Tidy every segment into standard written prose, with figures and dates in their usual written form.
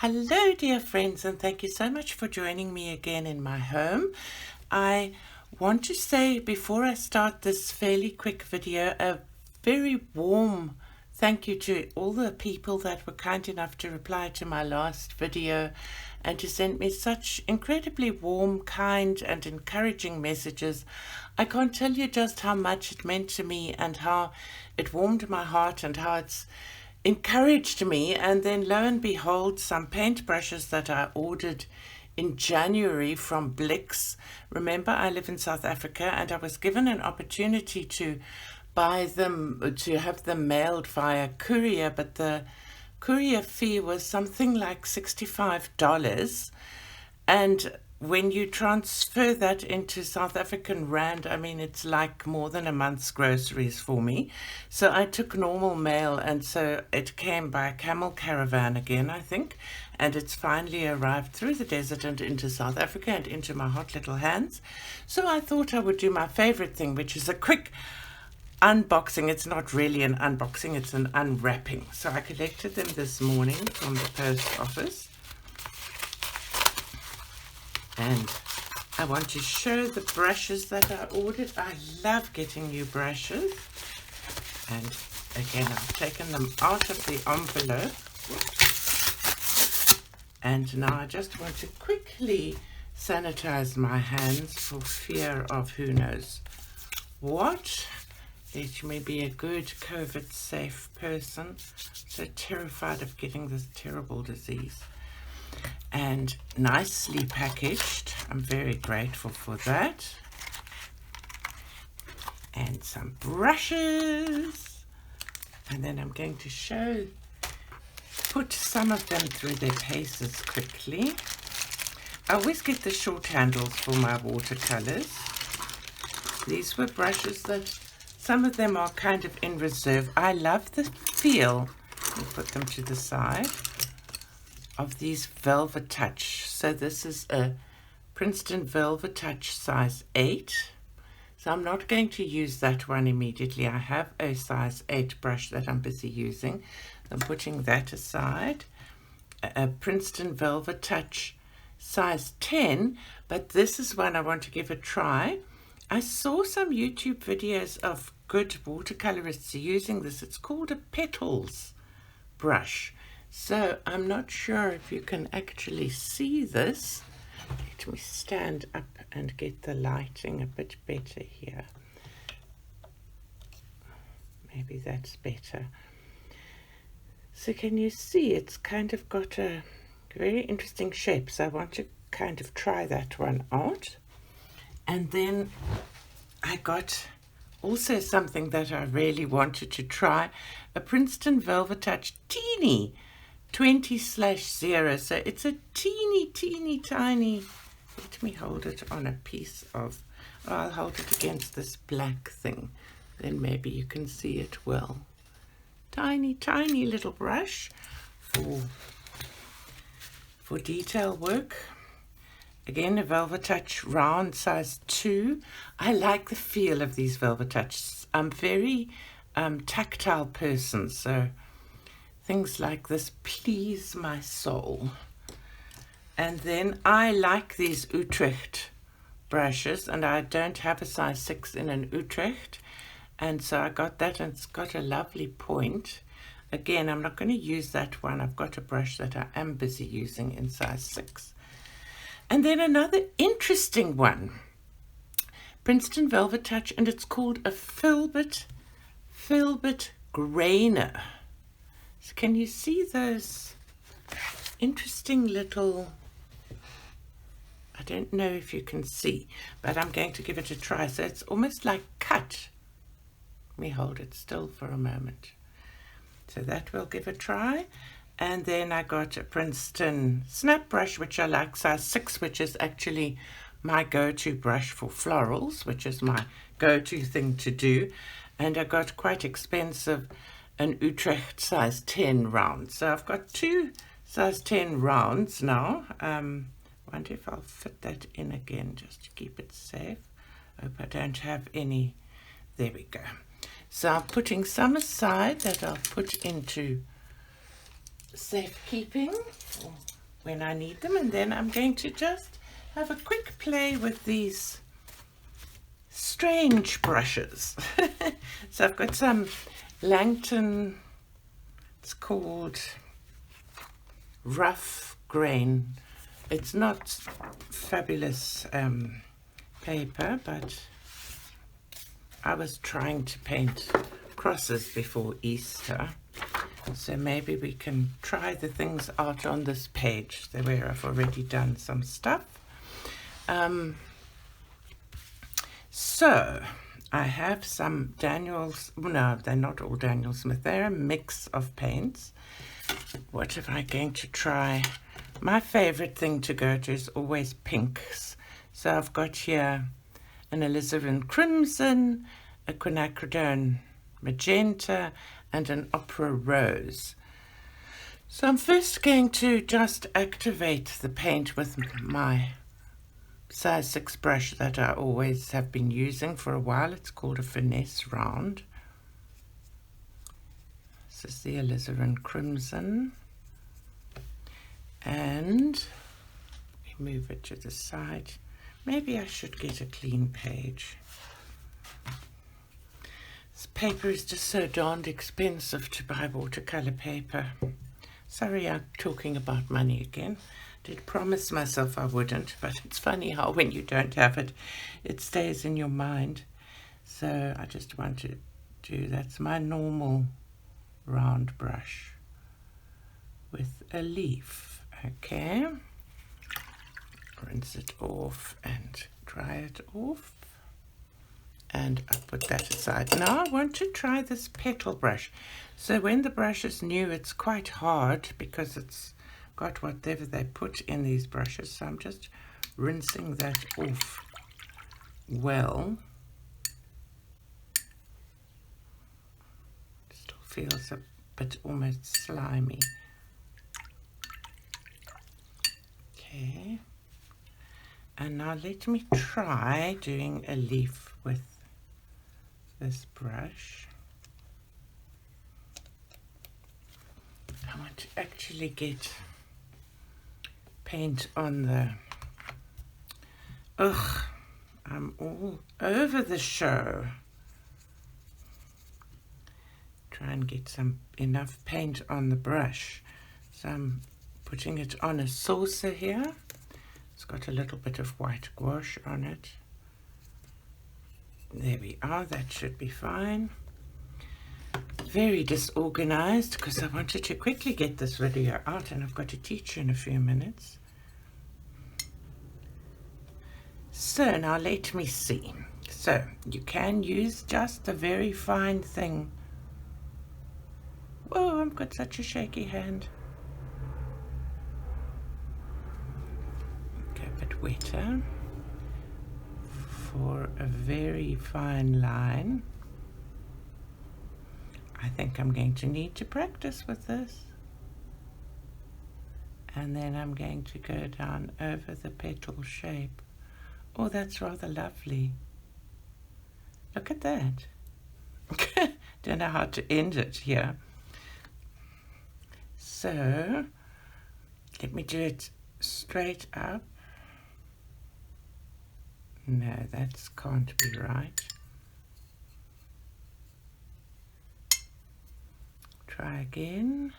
Hello dear friends, and thank you so much for joining me again in my home. I want to say before I start this fairly quick video a very warm thank you to all the people that were kind enough to reply to my last video and to send me such incredibly warm, kind and encouraging messages. I can't tell you just how much it meant to me and how it warmed my heart and how it's encouraged me. And then lo and behold, some paintbrushes that I ordered in January from Blicks. Remember, I live in South Africa and I was given an opportunity to buy them, to have them mailed via courier, but the courier fee was something like $65. And when you transfer that into South African rand, I mean, it's like more than a month's groceries for me. So I took normal mail, and so it came by camel caravan again, I think, and it's finally arrived through the desert and into South Africa and into my hot little hands. So I thought I would do my favorite thing, which is a quick unboxing. It's not really an unboxing, it's an unwrapping. So I collected them this morning from the post office. And I want to show the brushes that I ordered. I love getting new brushes. And again, I've taken them out of the envelope. And now I just want to quickly sanitize my hands for fear of who knows what. Let me be a good COVID safe person. So terrified of getting this terrible disease. And nicely packaged. I'm very grateful for that. And some brushes. And then I'm going to put some of them through their paces quickly. I always get the short handles for my watercolors. These were brushes that some of them are kind of in reserve. I love the feel. Let me put them to the side. Of these Velvet Touch. So this is a Princeton Velvet Touch size 8. So I'm not going to use that one immediately. I have a size 8 brush that I'm busy using. I'm putting that aside. A Princeton Velvet Touch size 10, but this is one I want to give a try. I saw some YouTube videos of good watercolorists using this. It's called a petals brush. So I'm not sure if you can actually see this. Let me stand up and get the lighting a bit better here. Maybe that's better. So can you see it's kind of got a very interesting shape. So I want to kind of try that one out. And then I got also something that I really wanted to try. A Princeton Velvet Touch Teeny 20/0, so it's a teeny tiny, let me hold it on a piece of, I'll hold it against this black thing, then maybe you can see it well. Tiny little brush for detail work. Again, a Velvet Touch round size 2. I like the feel of these Velvet Touches. I'm very tactile person, so things like this please my soul. And then I like these Utrecht brushes, and I don't have a size 6 in an Utrecht, and so I got that, and it's got a lovely point. Again, I'm not going to use that one. I've got a brush that I am busy using in size 6. And then another interesting one, Princeton Velvet Touch, and it's called a filbert grainer. So can you see those interesting little, I don't know if you can see, but I'm going to give it a try. So it's almost like cut. Let me hold it still for a moment. So that we'll give a try. And then I got a Princeton snap brush, which I like, size 6, which is actually my go-to brush for florals, which is my go-to thing to do. And I got quite expensive an Utrecht size 10 round. So I've got 2 size 10 rounds now. Wonder if I'll fit that in again just to keep it safe. Hope I don't have any. There we go. So I'm putting some aside that I'll put into safekeeping for when I need them, and then I'm going to just have a quick play with these strange brushes. So I've got some Langton, it's called Rough Grain. It's not fabulous paper, but I was trying to paint crosses before Easter, so maybe we can try the things out on this page where I've already done some stuff. So I have some Daniel's, no, they're not all Daniel Smith, they're a mix of paints. What am I going to try? My favorite thing to go to is always pinks. So I've got here an alizarin crimson, a quinacridone magenta, and an opera rose. So I'm first going to just activate the paint with my size 6 brush that I always have been using for a while. It's called a finesse round. This is the alizarin crimson, and we move it to the side. Maybe I should get a clean page. This paper is just so darned expensive to buy watercolor paper. Sorry, I'm talking about money again. Did promise myself I wouldn't, but it's funny how when you don't have it, it stays in your mind. So I just want to do, that's my normal round brush with a leaf. Okay, rinse it off and dry it off, and I'll put that aside. Now I want to try this petal brush. So when the brush is new, it's quite hard because it's got whatever they put in these brushes, so I'm just rinsing that off well. Still feels a bit almost slimy. Okay, and now let me try doing a leaf with this brush. I want to actually get paint on the, I'm all over the show. Try and get some enough paint on the brush. So I'm putting it on a saucer here. It's got a little bit of white gouache on it. There we are, that should be fine. Very disorganized because I wanted to quickly get this video out, and I've got to teach you in a few minutes. So now let me see. So you can use just a very fine thing. Whoa, I've got such a shaky hand. Go a bit wetter for a very fine line. I think I'm going to need to practice with this. And then I'm going to go down over the petal shape. Oh, that's rather lovely. Look at that. Don't know how to end it here. So, let me do it straight up. No, that can't be right. Try again.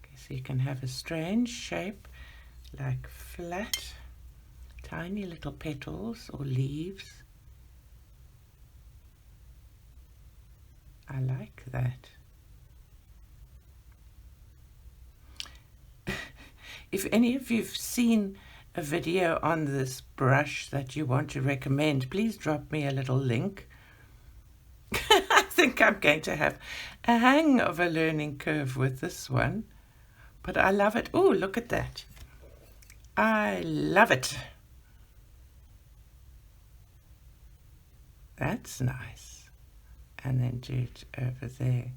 Okay, so you can have a strange shape, like flat, tiny little petals or leaves. I like that. If any of you've seen a video on this brush that you want to recommend, please drop me a little link. I think I'm going to have a hang of a learning curve with this one, but I love it. Oh, look at that. I love it. That's nice. And then do it over there.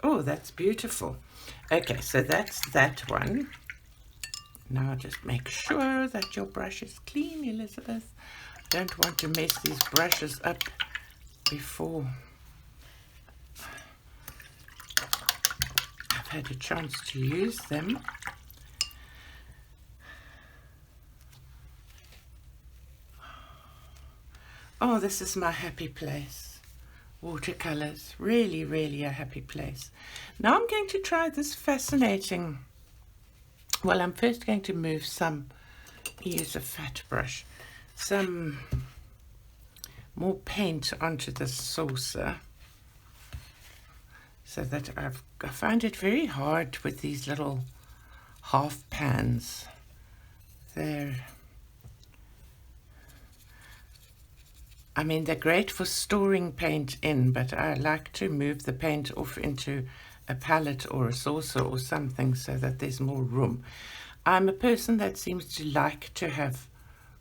Oh, that's beautiful. Okay, so that's that one. Now just make sure that your brush is clean, Elizabeth. Don't want to mess these brushes up before I've had a chance to use them. Oh, this is my happy place. Watercolors, really, really a happy place. Now I'm going to try this fascinating, well, I'm first going to move use a fat brush, some more paint onto the saucer, so that I find it very hard with these little half pans. They're great for storing paint in, but I like to move the paint off into a palette or a saucer or something so that there's more room. I'm a person that seems to like to have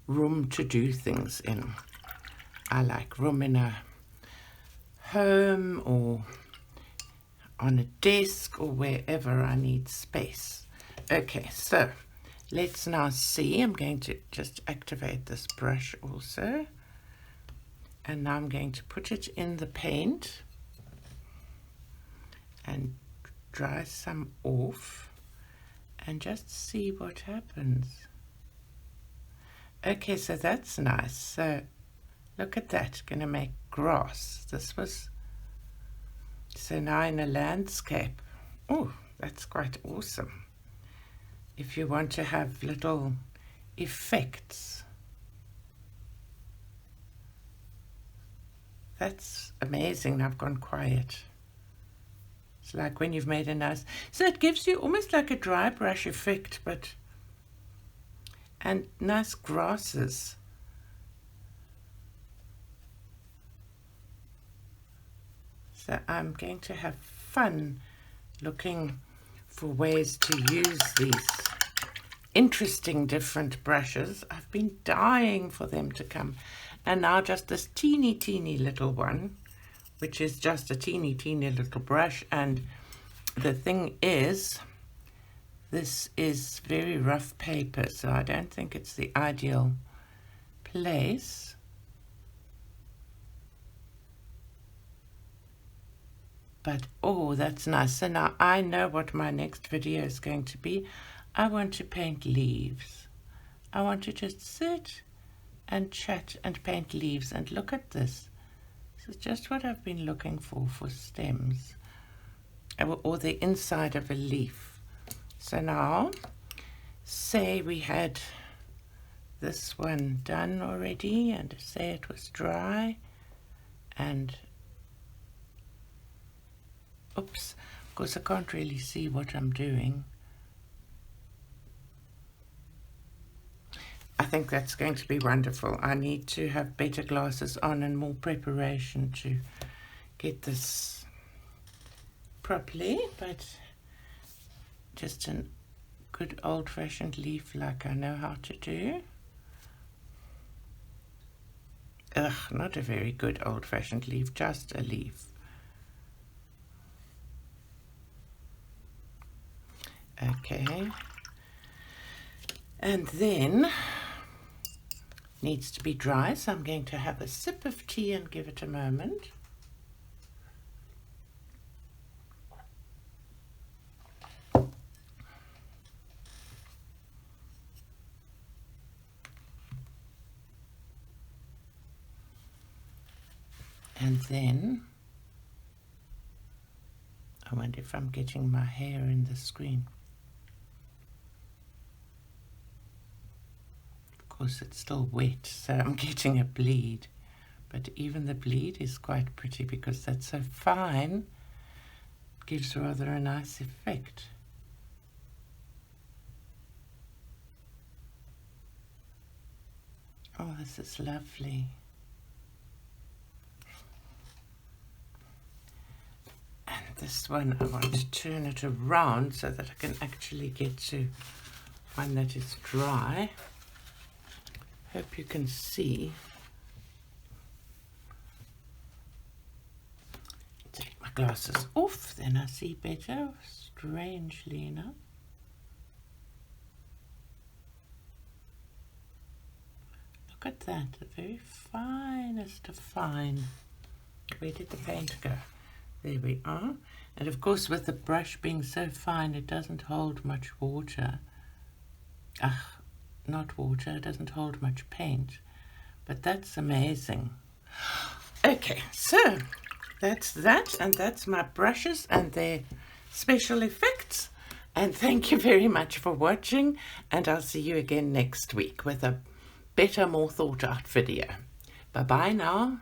room to do things in. I like room in a home or on a desk or wherever I need space. Okay, so let's now see. I'm going to just activate this brush also. And now I'm going to put it in the paint and dry some off and just see what happens. Okay, so that's nice. So look at that, gonna make grass. So now in a landscape. Oh, that's quite awesome. If you want to have little effects. That's amazing. Now I've gone quiet. It's like when you've made a nice... So it gives you almost like a dry brush effect, and nice grasses. So I'm going to have fun looking for ways to use these interesting different brushes. I've been dying for them to come. And now just this teeny little one, which is just a teeny little brush. And the thing is, this is very rough paper, so I don't think it's the ideal place. But oh, that's nice. So now I know what my next video is going to be. I want to paint leaves. I want to just sit and chat and paint leaves, and look at this. This is just what I've been looking for stems, or the inside of a leaf. So now, say we had this one done already, and say it was dry, and oops, of course I can't really see what I'm doing. I think that's going to be wonderful. I need to have better glasses on and more preparation to get this properly, but just a good old-fashioned leaf like I know how to do. Ugh, not a very good old-fashioned leaf, just a leaf. Okay. And then needs to be dry, so I'm going to have a sip of tea and give it a moment. And then I wonder if I'm getting my hair in the screen. Of course it's still wet, so I'm getting a bleed, but even the bleed is quite pretty because that's so fine. It gives rather a nice effect. Oh, this is lovely. And this one I want to turn it around so that I can actually get to one that is dry. Hope you can see. Take my glasses off, then I see better, strangely enough. Look at that, the very finest of fine. Where did the paint go? There we are. And of course, with the brush being so fine, it doesn't hold much water. Not water, it doesn't hold much paint. But that's amazing. Okay, so that's that, and that's my brushes and their special effects. And thank you very much for watching, and I'll see you again next week with a better, more thought out video. Bye bye now.